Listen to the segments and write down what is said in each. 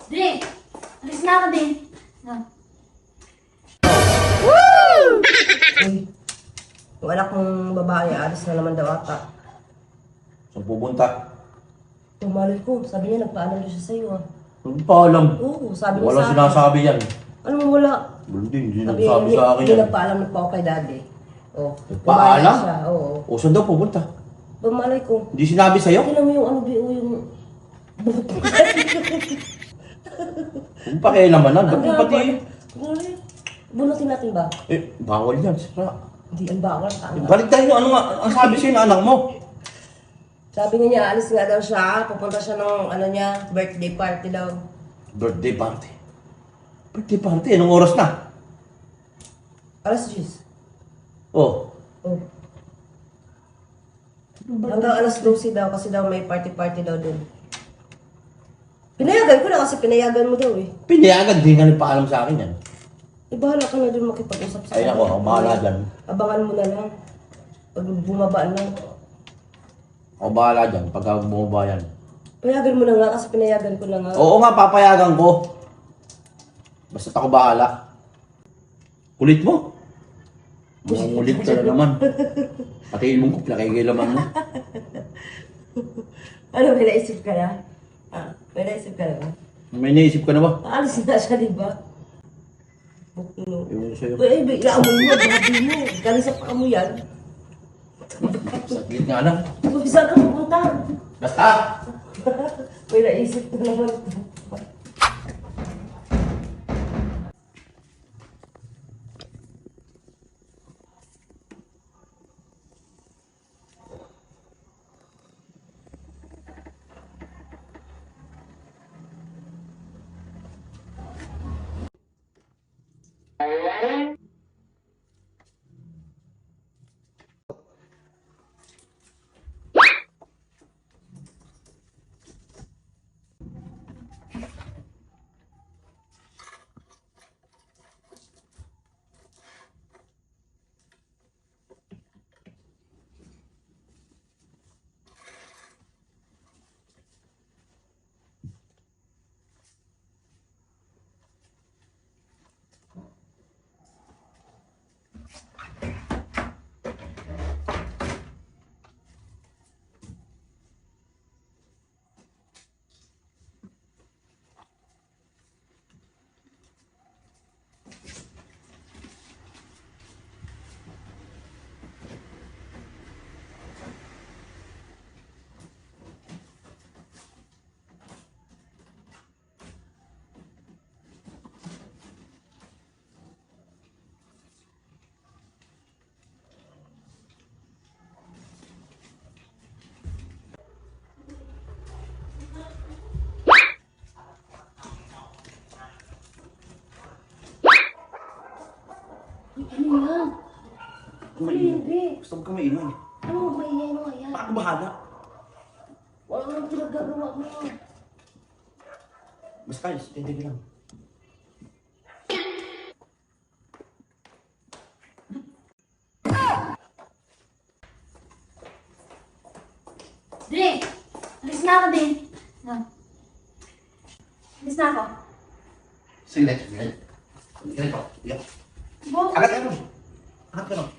Di! Alis na ako, Di. Ah. Uy, yung anak kong babae, alis na naman daw ata. Saan pupunta? Tumalay ko, sabi niya nagpaalam doon siya sa'yo ah. Ano pa alam? Oo, sabi niya Wala sa akin. sinasabi yan. Anong wala? Hindi Sabi nagsabi niya, sa akin hindi yan. nagpaalam na pa ako kay daddy. Oh, Nagpaalam? tumalay siya, oo. O saan daw pupunta? Tumalay ko. Hindi sinabi sa'yo? Tingnan mo yung ano, yung buhok ko. Kung pakialamanan, ba't yung pati? Bunutin natin ba? Eh, bawal yan, sira. Hindi, ang bawal. Balik tayo, ano nga, ang sabi sa'yo ng anak mo? Sabi nga niya, alis nga daw siya. Pupunta siya ng ano niya, birthday party daw. Birthday party. Birthday party, anong oras na? Alas 10. Oh, Oh. Hanggang alas 12 daw kasi daw may party-party daw dun. Pinayagan ko na kasi pinayagan mo daw eh. pinayagan, di nga nagpaalam sa akin yan. Eh bahala ka na dun makipag-usap sa Ay, ako, ako bahala dyan. Abangan mo na lang. Pag bumaba na. Ako bahala dyan, pagka bumaba yan. Payagan mo na nga kasi pinayagan ko na nga. Oo nga, papayagan ko. Basta ako bahala. Kulit mo. Mukhang ulit ka na naman. Pati ilmong ko, nakikilaman mo. Ano, may naisip ka na? Ah, may naisip ka na ba? May naisip ka na ba? Aalis na siya, di ba? Bukno. Ewan ko sa'yo. Eh, ilaamoy mo, babi mo. Galing sa paa mo yan. Saglit nga lang. Kung saan ka pupunta? Basta! May naisip ka naman. Ano yan? Hindi. Gusto mo ka mainom. Ano may yan? Ano yan? Ako bahala. Wala nang pinagagawa mo. Basta, steady lang. Di! Alis na ako, Di. Ah. Alis na ako. Sige, sige. Ganito. Yeah. Bo, Agad ka nun. Agad ka nun.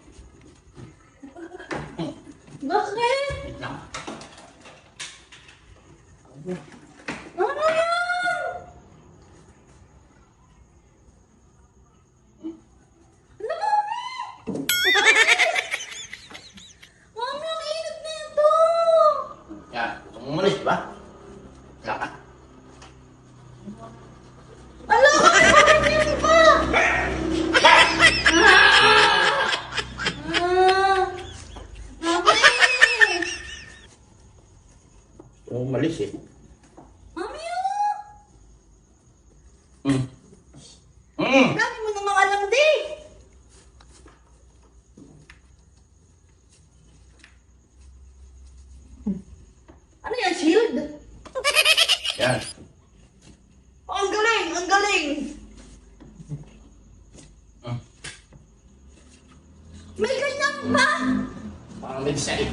bakit? Wait lang. Ano yan? Ano, Mami? Mami, ang init na ito! Yan. Gusto mo umalis, di ba? Wala ka. Ala! Bakit hindi pa? Mami! Gusto mo umalis eh. Mami, Hmm. Hmm. dami mo namang alam, Di! Ano yan, shield? Yan. Ang galing! Ang galing! Hmm. May ganyan pa! Parang may design.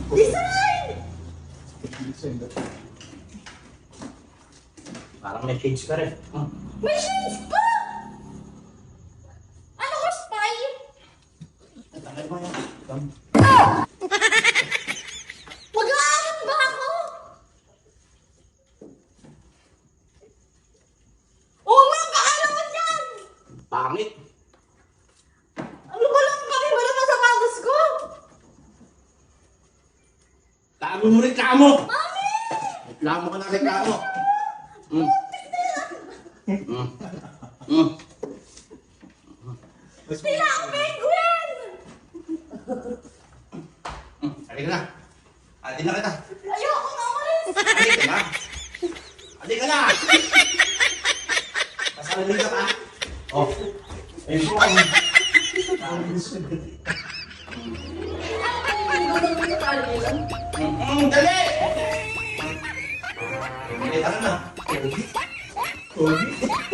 Design! Parang may shades ka rin. May shades pa! Ano ko, spy? Tagay mo yan. Mag-aaral ba ako? Oo nga, baka naman yan! Pangit. Ano ba lang kami? Wala pa sa pagas ko! Tago mo reklamo! Mami! Reklamo ka na reklamo. Mm. Mm. Mm. Tila ang penguin! Halika na. Halika na kita. Ayoko na umalis! Halika na. Halika na. Kasalamin ka pa. Oh. Ayun po kami. Dali! Dali, tara na. Pogi.